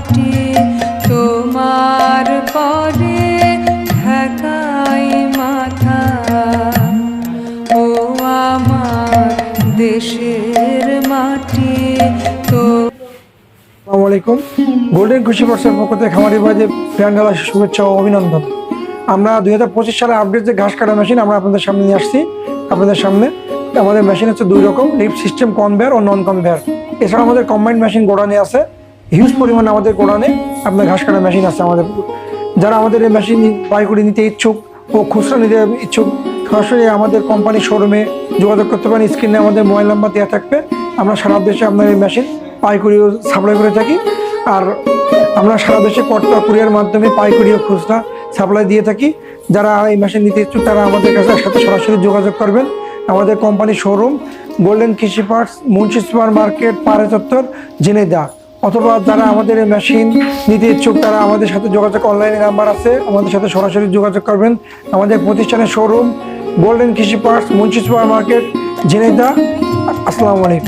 মাটি তোমার পরে ঢাকাই মাথা ও আমার দেশের মাটি তো। আসসালামু আলাইকুম। গোল্ডেন কৃষি পার্সের পক্ষ থেকে খামারি ভাইদের প্রাণঢালা শুভেচ্ছা ও অভিনন্দন। আমরা 2025 সালে আপডেট যে ঘাস কাটা মেশিন আমরা আপনাদের সামনে নিয়ে আসছি। আপনাদের সামনে আমাদের মেশিন হচ্ছে দুই রকম, লিফট সিস্টেম কনভেয়ার ও নন কনভেয়ার। এছাড়া আমাদের কম্বাইন্ড মেশিন গোডানে আছে, হিউজ পরিমাণে আমাদের গোডানে আপনার ঘাস কাটা মেশিন আছে আমাদের। যারা আমাদের এই মেশিন পাইকারি নিতে ইচ্ছুক ও খুচরা নিতে ইচ্ছুক সরাসরি আমাদের কোম্পানির শোরুমে যোগাযোগ করতে পারেন। স্ক্রিনে আমাদের মোবাইল নাম্বার দেওয়া থাকবে। আমরা সারা দেশে আপনার এই মেশিন পাইকারি সাপ্লাই করে থাকি। আর আমরা সারা দেশে কর্তা কুরিয়ার মাধ্যমে পাইকারি ও খুচরা সাপ্লাই দিয়ে থাকি। যারা এই মেশিন নিতে ইচ্ছুক তারা আমাদের কাছে সাথে সরাসরি যোগাযোগ করবেন। আমাদের কোম্পানির শোরুম গোল্ডেন কৃষি পার্টস, মুন্সি সুপার মার্কেট, পাড়া চত্বর, ঝিনাইদহ। অথবা যারা আমাদের এই মেশিন নিতে ইচ্ছুক তারা আমাদের সাথে যোগাযোগ, অনলাইনে নাম্বার আছে, আমাদের সাথে সরাসরি যোগাযোগ করবেন। আমাদের প্রতিষ্ঠানের শোরুম গোল্ডেন কৃষি parts, Munshi super market, Jhenaidah. আসসালামু আলাইকুম।